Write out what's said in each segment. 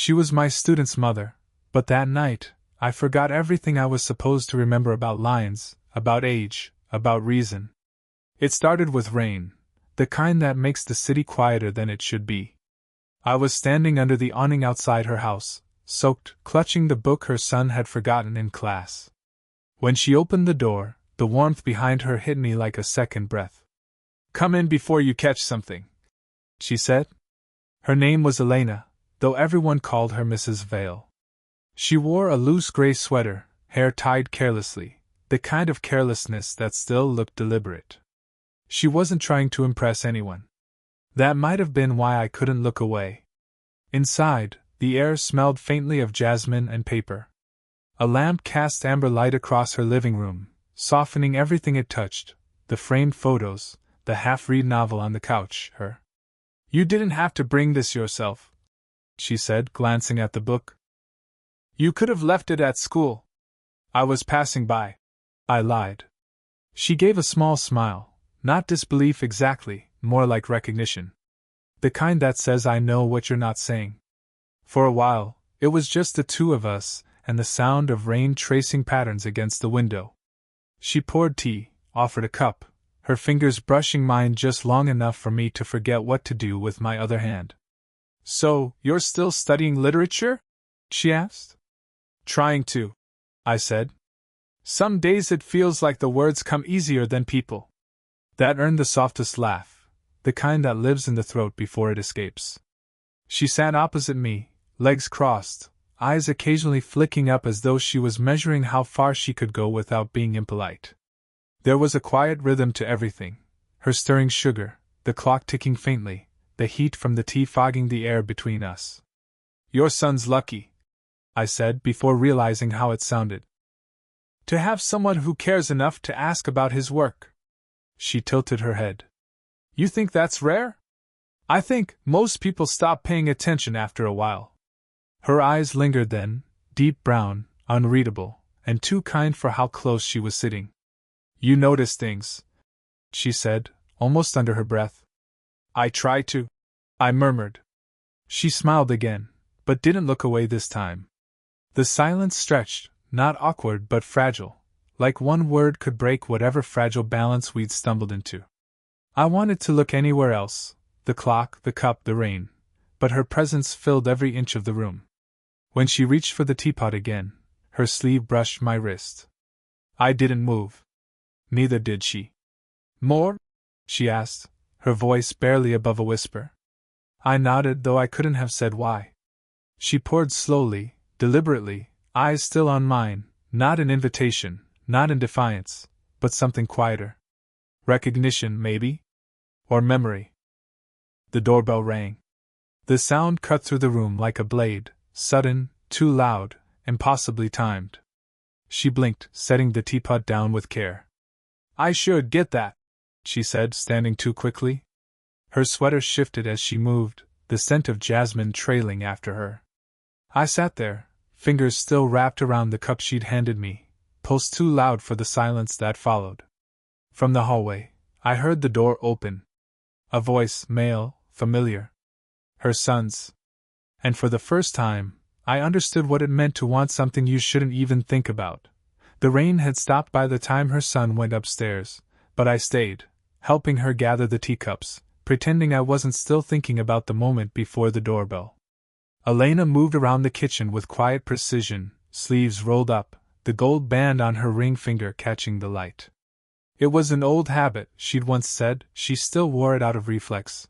She was my student's mother, but that night, I forgot everything I was supposed to remember about lines, about age, about reason. It started with rain, the kind that makes the city quieter than it should be. I was standing under the awning outside her house, soaked, clutching the book her son had forgotten in class. When she opened the door, the warmth behind her hit me like a second breath. "Come in before you catch something," she said. Her name was Elena, though everyone called her Mrs. Vale. She wore a loose gray sweater, hair tied carelessly, the kind of carelessness that still looked deliberate. She wasn't trying to impress anyone. That might have been why I couldn't look away. Inside, the air smelled faintly of jasmine and paper. A lamp cast amber light across her living room, softening everything it touched, the framed photos, the half-read novel on the couch, her. "You didn't have to bring this yourself," she said, glancing at the book. "You could have left it at school." "I was passing by," I lied. She gave a small smile, not disbelief exactly, more like recognition. The kind that says I know what you're not saying. For a while, it was just the two of us, and the sound of rain tracing patterns against the window. She poured tea, offered a cup, her fingers brushing mine just long enough for me to forget what to do with my other hand. "So, you're still studying literature?" she asked. "Trying to," I said. "Some days it feels like the words come easier than people." That earned the softest laugh, the kind that lives in the throat before it escapes. She sat opposite me, legs crossed, eyes occasionally flicking up as though she was measuring how far she could go without being impolite. There was a quiet rhythm to everything, her stirring sugar, the clock ticking faintly, the heat from the tea fogging the air between us. "Your son's lucky," I said before realizing how it sounded. "To have someone who cares enough to ask about his work." She tilted her head. "You think that's rare? I think most people stop paying attention after a while." Her eyes lingered then, deep brown, unreadable, and too kind for how close she was sitting. "You notice things," she said, almost under her breath. "I try to," I murmured. She smiled again, but didn't look away this time. The silence stretched, not awkward but fragile, like one word could break whatever fragile balance we'd stumbled into. I wanted to look anywhere else, the clock, the cup, the rain, but her presence filled every inch of the room. When she reached for the teapot again, her sleeve brushed my wrist. I didn't move. Neither did she. "More?" she asked, her voice barely above a whisper. I nodded, though I couldn't have said why. She poured slowly, deliberately, eyes still on mine, not in invitation, not in defiance, but something quieter. Recognition, maybe? Or memory. The doorbell rang. The sound cut through the room like a blade, sudden, too loud, impossibly timed. She blinked, setting the teapot down with care. "I should get that," she said, standing too quickly. Her sweater shifted as she moved, the scent of jasmine trailing after her. I sat there, fingers still wrapped around the cup she'd handed me, pulse too loud for the silence that followed. From the hallway, I heard the door open. A voice, male, familiar. Her son's. And for the first time, I understood what it meant to want something you shouldn't even think about. The rain had stopped by the time her son went upstairs, but I stayed, helping her gather the teacups, pretending I wasn't still thinking about the moment before the doorbell. Elena moved around the kitchen with quiet precision, sleeves rolled up, the gold band on her ring finger catching the light. It was an old habit, she'd once said, she still wore it out of reflex.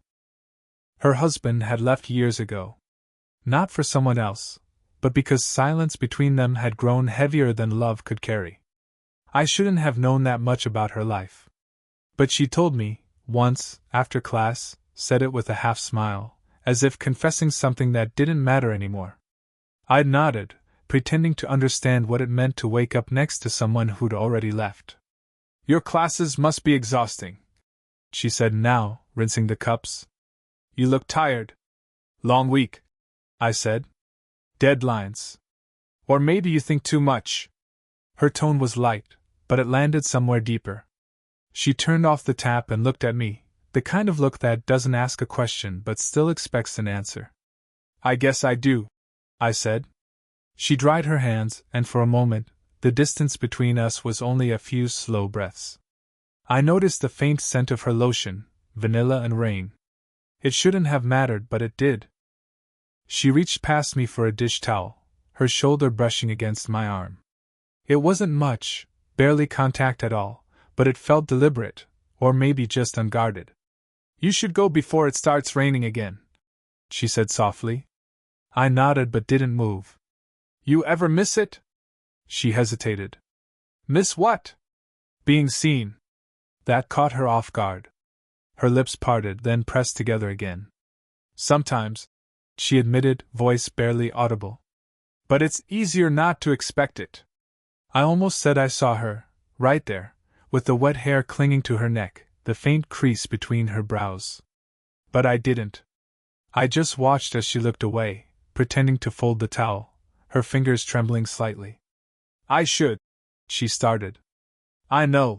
Her husband had left years ago. Not for someone else, but because silence between them had grown heavier than love could carry. I shouldn't have known that much about her life. But she told me, once, after class, said it with a half smile, as if confessing something that didn't matter anymore. I nodded, pretending to understand what it meant to wake up next to someone who'd already left. "Your classes must be exhausting," she said now, rinsing the cups. "You look tired." "Long week," I said. "Deadlines. Or maybe you think too much." Her tone was light, but it landed somewhere deeper. She turned off the tap and looked at me, the kind of look that doesn't ask a question but still expects an answer. "I guess I do," I said. She dried her hands, and for a moment, the distance between us was only a few slow breaths. I noticed the faint scent of her lotion, vanilla and rain. It shouldn't have mattered, but it did. She reached past me for a dish towel, her shoulder brushing against my arm. It wasn't much, barely contact at all, but it felt deliberate, or maybe just unguarded. "You should go before it starts raining again," she said softly. I nodded but didn't move. "You ever miss it?" She hesitated. "Miss what?" "Being seen." That caught her off guard. Her lips parted, then pressed together again. "Sometimes," she admitted, voice barely audible. "But it's easier not to expect it." I almost said I saw her, right there, with the wet hair clinging to her neck, the faint crease between her brows. But I didn't. I just watched as she looked away, pretending to fold the towel, her fingers trembling slightly. "I should," she started. "I know,"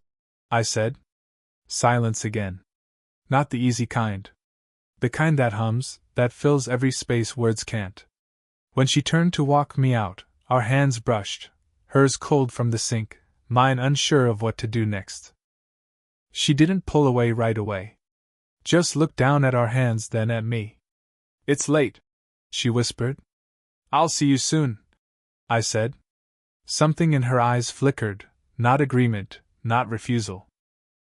I said. Silence again. Not the easy kind. The kind that hums, that fills every space words can't. When she turned to walk me out, our hands brushed, hers cold from the sink, mine unsure of what to do next. She didn't pull away right away. Just looked down at our hands, then at me. "It's late," she whispered. "I'll see you soon," I said. Something in her eyes flickered, not agreement, not refusal.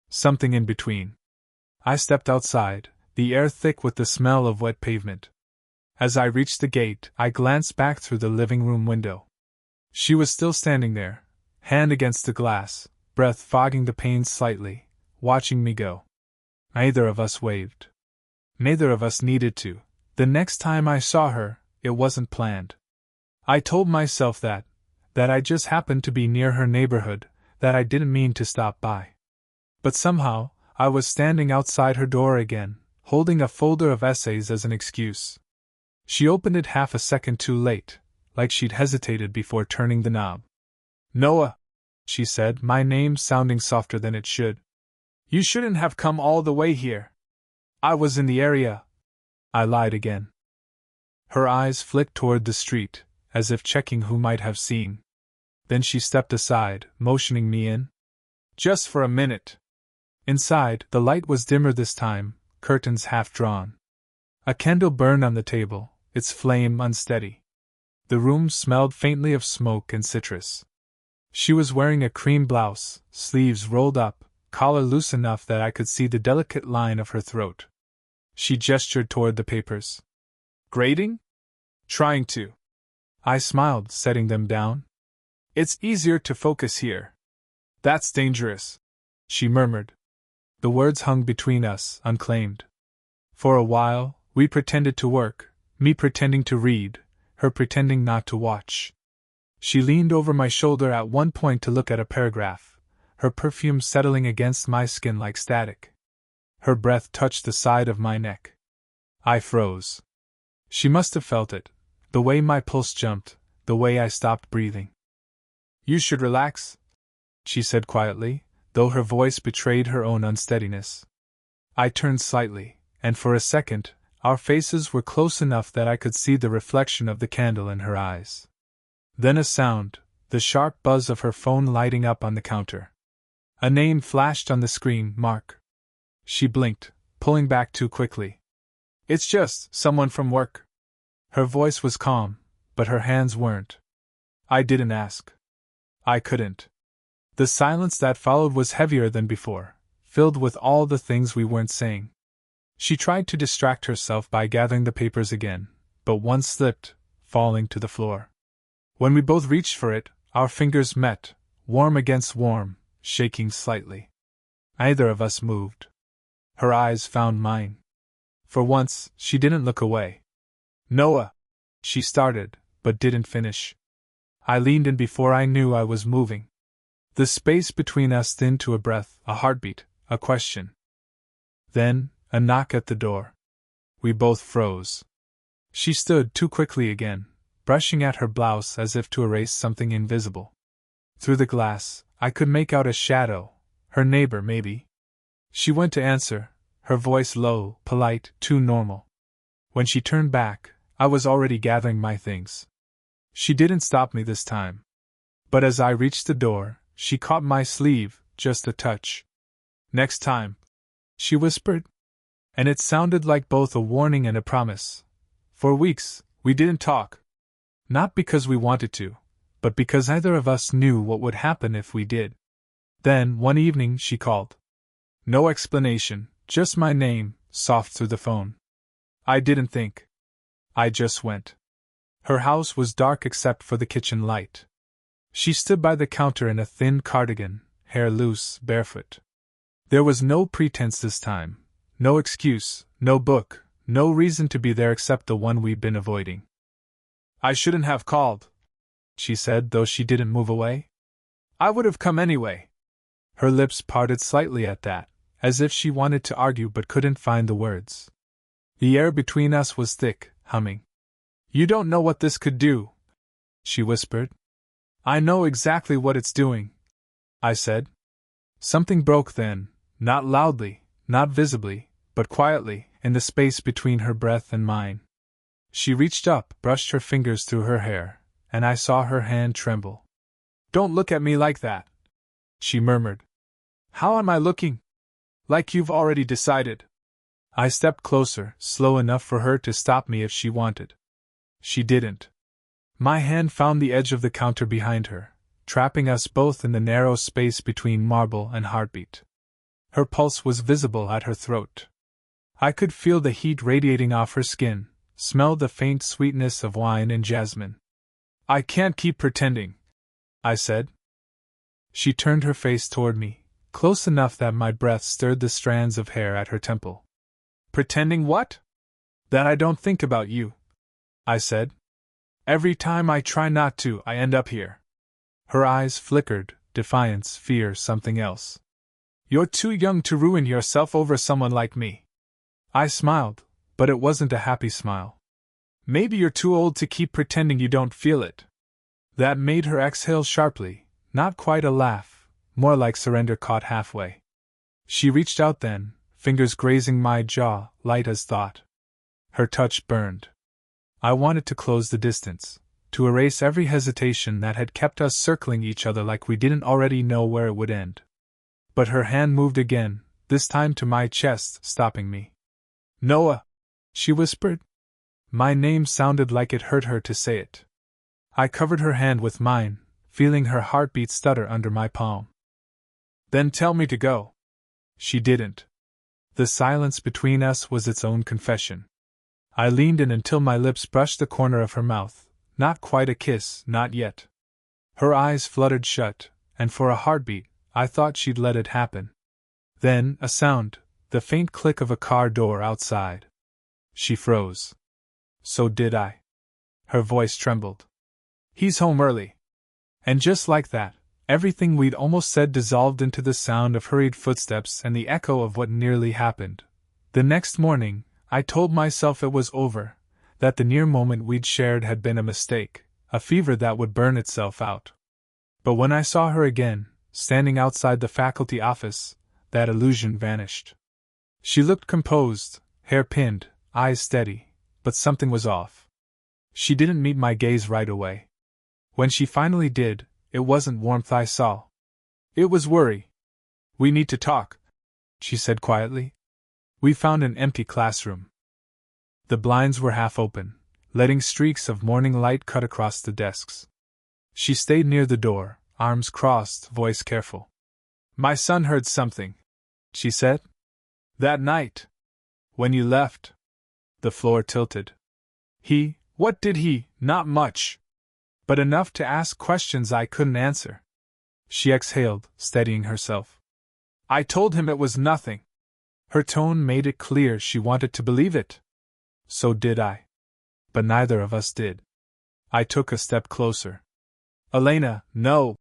Something in between. I stepped outside, the air thick with the smell of wet pavement. As I reached the gate, I glanced back through the living room window. She was still standing there, hand against the glass, breath fogging the panes slightly, watching me go. Neither of us waved. Neither of us needed to. The next time I saw her, it wasn't planned. I told myself that I just happened to be near her neighborhood, that I didn't mean to stop by. But somehow, I was standing outside her door again, holding a folder of essays as an excuse. She opened it half a second too late, like she'd hesitated before turning the knob. "Noah," she said, my name sounding softer than it should. "You shouldn't have come all the way here." "I was in the area," I lied again. Her eyes flicked toward the street, as if checking who might have seen. Then she stepped aside, motioning me in. "Just for a minute." Inside, the light was dimmer this time, curtains half drawn. A candle burned on the table, its flame unsteady. The room smelled faintly of smoke and citrus. She was wearing a cream blouse, sleeves rolled up, collar loose enough that I could see the delicate line of her throat. She gestured toward the papers. "Grading?" "Trying to." I smiled, setting them down. "It's easier to focus here." "That's dangerous," she murmured. The words hung between us, unclaimed. For a while, we pretended to work, me pretending to read, her pretending not to watch. She leaned over my shoulder at one point to look at a paragraph, her perfume settling against my skin like static. Her breath touched the side of my neck. I froze. She must have felt it, the way my pulse jumped, the way I stopped breathing. "You should relax," she said quietly, though her voice betrayed her own unsteadiness. I turned slightly, and for a second, our faces were close enough that I could see the reflection of the candle in her eyes. Then a sound, the sharp buzz of her phone lighting up on the counter. A name flashed on the screen, Mark. She blinked, pulling back too quickly. "It's just someone from work." Her voice was calm, but her hands weren't. I didn't ask. I couldn't. The silence that followed was heavier than before, filled with all the things we weren't saying. She tried to distract herself by gathering the papers again, but one slipped, falling to the floor. When we both reached for it, our fingers met, warm against warm, shaking slightly. Neither of us moved. Her eyes found mine. For once, she didn't look away. "Noah," she started, but didn't finish. I leaned in before I knew I was moving. The space between us thinned to a breath, a heartbeat, a question. Then, a knock at the door. We both froze. She stood too quickly again, brushing at her blouse as if to erase something invisible. Through the glass, I could make out a shadow, her neighbor maybe. She went to answer, her voice low, polite, too normal. When she turned back, I was already gathering my things. She didn't stop me this time. But as I reached the door, she caught my sleeve, just a touch. "Next time," she whispered. And it sounded like both a warning and a promise. For weeks, we didn't talk. Not because we wanted to, but because neither of us knew what would happen if we did. Then, one evening, she called. No explanation, just my name, soft through the phone. I didn't think. I just went. Her house was dark except for the kitchen light. She stood by the counter in a thin cardigan, hair loose, barefoot. There was no pretense this time, no excuse, no book, no reason to be there except the one we'd been avoiding. "I shouldn't have called," she said, though she didn't move away. "I would have come anyway." Her lips parted slightly at that, as if she wanted to argue but couldn't find the words. The air between us was thick, humming. "You don't know what this could do," she whispered. "I know exactly what it's doing," I said. Something broke then, not loudly, not visibly, but quietly, in the space between her breath and mine. She reached up, brushed her fingers through her hair, and I saw her hand tremble. "Don't look at me like that," she murmured. "How am I looking?" "Like you've already decided." I stepped closer, slow enough for her to stop me if she wanted. She didn't. My hand found the edge of the counter behind her, trapping us both in the narrow space between marble and heartbeat. Her pulse was visible at her throat. I could feel the heat radiating off her skin, smell the faint sweetness of wine and jasmine. "I can't keep pretending," I said. She turned her face toward me, close enough that my breath stirred the strands of hair at her temple. "Pretending what?" "That I don't think about you," I said. "Every time I try not to, I end up here." Her eyes flickered, defiance, fear, something else. "You're too young to ruin yourself over someone like me." I smiled, but it wasn't a happy smile. "Maybe you're too old to keep pretending you don't feel it." That made her exhale sharply, not quite a laugh, more like surrender caught halfway. She reached out then, fingers grazing my jaw, light as thought. Her touch burned. I wanted to close the distance, to erase every hesitation that had kept us circling each other like we didn't already know where it would end. But her hand moved again, this time to my chest, stopping me. "Noah," she whispered. My name sounded like it hurt her to say it. I covered her hand with mine, feeling her heartbeat stutter under my palm. "Then tell me to go." She didn't. The silence between us was its own confession. I leaned in until my lips brushed the corner of her mouth, not quite a kiss, not yet. Her eyes fluttered shut, and for a heartbeat, I thought she'd let it happen. Then, a sound, the faint click of a car door outside. She froze. So did I. Her voice trembled. "He's home early." And just like that, everything we'd almost said dissolved into the sound of hurried footsteps and the echo of what nearly happened. The next morning, I told myself it was over, that the near moment we'd shared had been a mistake, a fever that would burn itself out. But when I saw her again, standing outside the faculty office, that illusion vanished. She looked composed, hair pinned, eyes steady, but something was off. She didn't meet my gaze right away. When she finally did, it wasn't warmth I saw. It was worry. "We need to talk," she said quietly. We found an empty classroom. The blinds were half open, letting streaks of morning light cut across the desks. She stayed near the door, arms crossed, voice careful. "My son heard something," she said. "That night. When you left." The floor tilted. What did he? Not much. But enough to ask questions I couldn't answer." She exhaled, steadying herself. "I told him it was nothing." Her tone made it clear she wanted to believe it. So did I. But neither of us did. I took a step closer. "Elena, no,"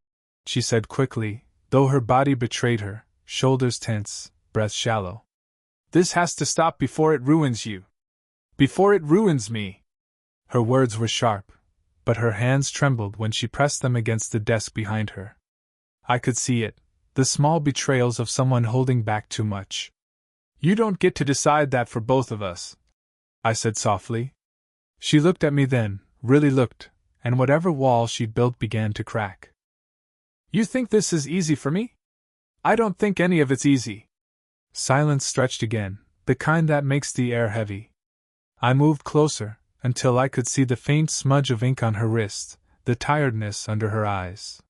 she said quickly, though her body betrayed her, shoulders tense, breath shallow. "This has to stop before it ruins you. Before it ruins me." Her words were sharp, but her hands trembled when she pressed them against the desk behind her. I could see it, the small betrayals of someone holding back too much. "You don't get to decide that for both of us," I said softly. She looked at me then, really looked, and whatever wall she'd built began to crack. "You think this is easy for me? I don't think any of it's easy." Silence stretched again, the kind that makes the air heavy. I moved closer, until I could see the faint smudge of ink on her wrist, the tiredness under her eyes.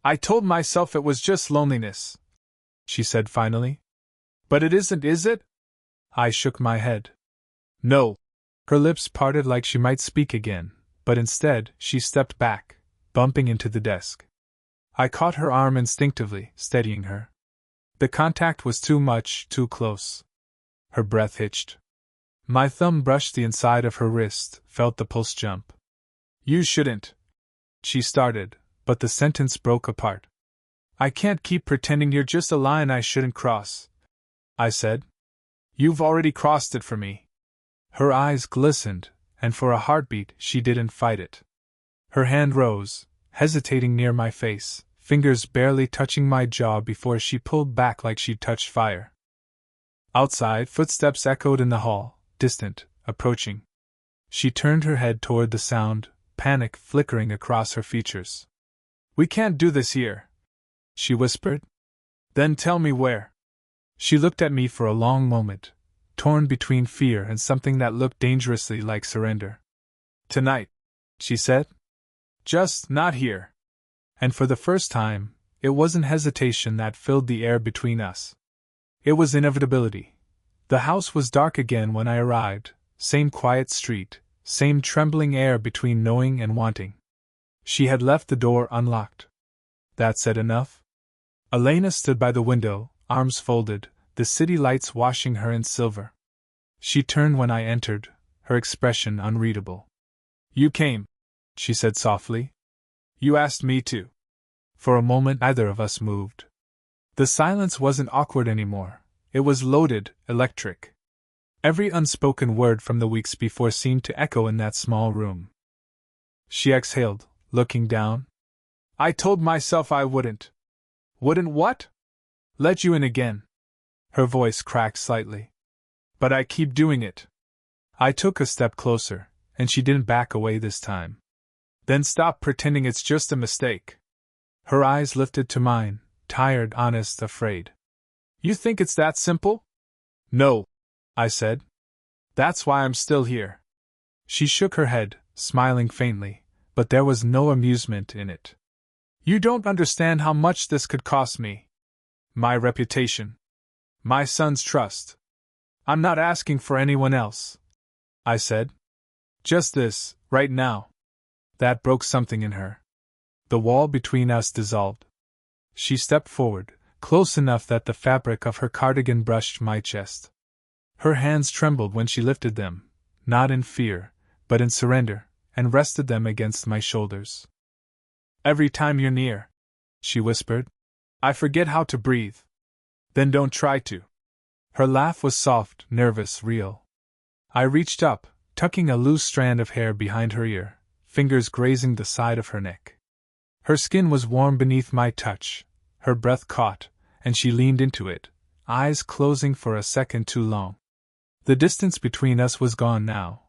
"I told myself it was just loneliness," she said finally. "But it isn't, is it?" I shook my head. "No." Her lips parted like she might speak again, but instead, she stepped back, bumping into the desk. I caught her arm instinctively, steadying her. The contact was too much, too close. Her breath hitched. My thumb brushed the inside of her wrist, felt the pulse jump. "You shouldn't." She started, but the sentence broke apart. "I can't keep pretending you're just a line I shouldn't cross," I said. "You've already crossed it for me." Her eyes glistened, and for a heartbeat she didn't fight it. Her hand rose, hesitating near my face, fingers barely touching my jaw before she pulled back like she'd touched fire. Outside, footsteps echoed in the hall, distant, approaching. She turned her head toward the sound, panic flickering across her features. "We can't do this here," she whispered. "Then tell me where." She looked at me for a long moment, torn between fear and something that looked dangerously like surrender. "Tonight," she said. "Just not here." And for the first time, it wasn't hesitation that filled the air between us. It was inevitability. The house was dark again when I arrived, same quiet street, same trembling air between knowing and wanting. She had left the door unlocked. That said enough. Elena stood by the window, arms folded, the city lights washing her in silver. She turned when I entered, her expression unreadable. "You came," she said softly. "You asked me to." For a moment neither of us moved. The silence wasn't awkward anymore, it was loaded, electric. Every unspoken word from the weeks before seemed to echo in that small room. She exhaled, looking down. "I told myself I wouldn't." "Wouldn't what?" "Let you in again." Her voice cracked slightly. "But I keep doing it." I took a step closer, and she didn't back away this time. "Then stop pretending it's just a mistake." Her eyes lifted to mine, tired, honest, afraid. "You think it's that simple?" "No," I said. "That's why I'm still here." She shook her head, smiling faintly, but there was no amusement in it. "You don't understand how much this could cost me. My reputation. My son's trust. I'm not asking for anyone else," I said. "Just this, right now." That broke something in her. The wall between us dissolved. She stepped forward, close enough that the fabric of her cardigan brushed my chest. Her hands trembled when she lifted them, not in fear, but in surrender, and rested them against my shoulders. "Every time you're near," she whispered, "I forget how to breathe." "Then don't try to." Her laugh was soft, nervous, real. I reached up, tucking a loose strand of hair behind her ear, fingers grazing the side of her neck. Her skin was warm beneath my touch, her breath caught, and she leaned into it, eyes closing for a second too long. The distance between us was gone now,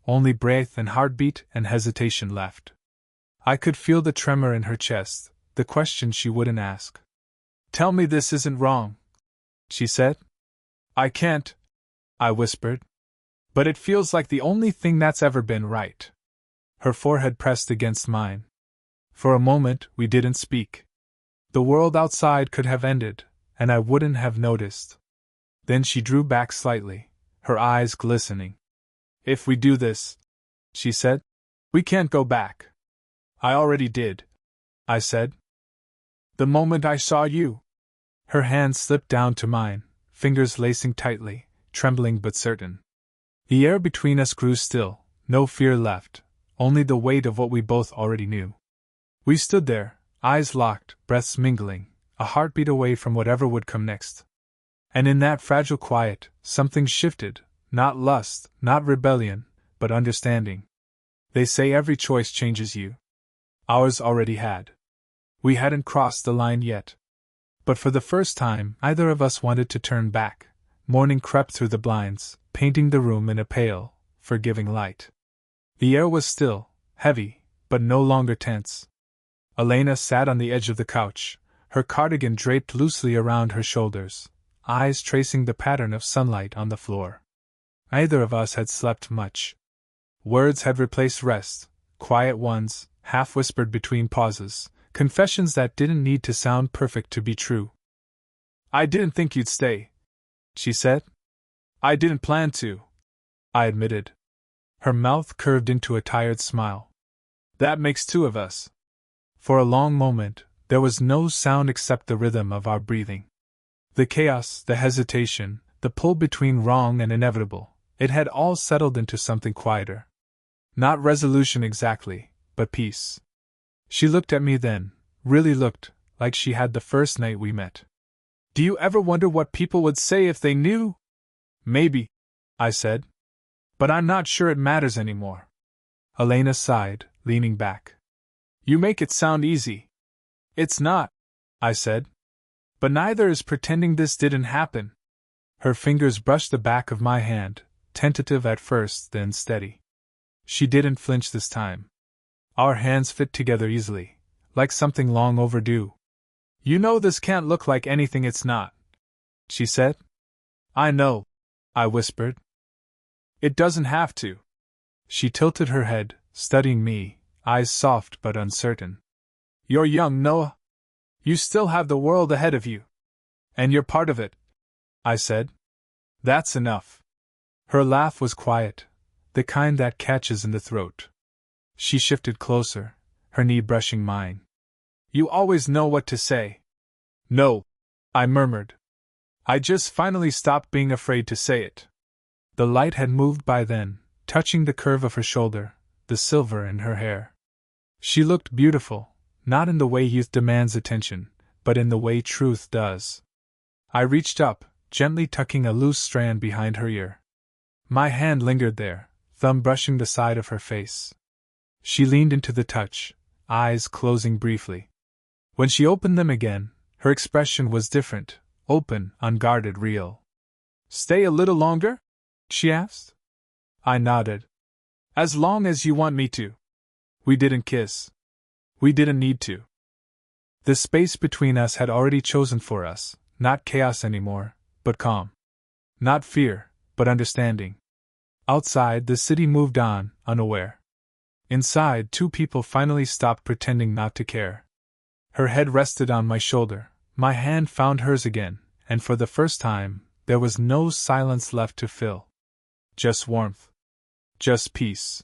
only breath and heartbeat and hesitation left. I could feel the tremor in her chest, the question she wouldn't ask. "Tell me this isn't wrong," she said. "I can't," I whispered. "But it feels like the only thing that's ever been right." Her forehead pressed against mine. For a moment, we didn't speak. The world outside could have ended, and I wouldn't have noticed. Then she drew back slightly, her eyes glistening. "If we do this," she said, "we can't go back." "I already did," I said. "The moment I saw you." Her hand slipped down to mine, fingers lacing tightly, trembling but certain. The air between us grew still, no fear left, only the weight of what we both already knew. We stood there, eyes locked, breaths mingling, a heartbeat away from whatever would come next. And in that fragile quiet, something shifted, not lust, not rebellion, but understanding. They say every choice changes you. Ours already had. We hadn't crossed the line yet. But for the first time, neither of us wanted to turn back. Morning crept through the blinds, painting the room in a pale, forgiving light. The air was still, heavy, but no longer tense. Elena sat on the edge of the couch, her cardigan draped loosely around her shoulders, eyes tracing the pattern of sunlight on the floor. Neither of us had slept much. Words had replaced rest, quiet ones, half-whispered between pauses, confessions that didn't need to sound perfect to be true. "I didn't think you'd stay," she said. "I didn't plan to," I admitted. Her mouth curved into a tired smile. "That makes two of us." For a long moment, there was no sound except the rhythm of our breathing. The chaos, the hesitation, the pull between wrong and inevitable, it had all settled into something quieter. Not resolution exactly, but peace. She looked at me then, really looked, like she had the first night we met. "Do you ever wonder what people would say if they knew?" "Maybe," I said. "But I'm not sure it matters anymore." Elena sighed, leaning back. "You make it sound easy." "It's not," I said. "But neither is pretending this didn't happen." Her fingers brushed the back of my hand, tentative at first, then steady. She didn't flinch this time. Our hands fit together easily, like something long overdue. "You know this can't look like anything it's not," she said. "I know," I whispered. "It doesn't have to." She tilted her head, studying me, eyes soft but uncertain. "You're young, Noah. You still have the world ahead of you. And you're part of it," I said. "That's enough." Her laugh was quiet, the kind that catches in the throat. She shifted closer, her knee brushing mine. "You always know what to say." "No," I murmured. I just finally stopped being afraid to say it. The light had moved by then, touching the curve of her shoulder, the silver in her hair. She looked beautiful, not in the way youth demands attention, but in the way truth does. I reached up, gently tucking a loose strand behind her ear. My hand lingered there, thumb brushing the side of her face. She leaned into the touch, eyes closing briefly. When she opened them again, her expression was different, open, unguarded, real. "Stay a little longer?" she asked. I nodded. "As long as you want me to." We didn't kiss. We didn't need to. The space between us had already chosen for us, not chaos anymore, but calm. Not fear, but understanding. Outside, the city moved on, unaware. Inside, two people finally stopped pretending not to care. Her head rested on my shoulder, my hand found hers again, and for the first time, there was no silence left to fill. Just warmth. Just peace.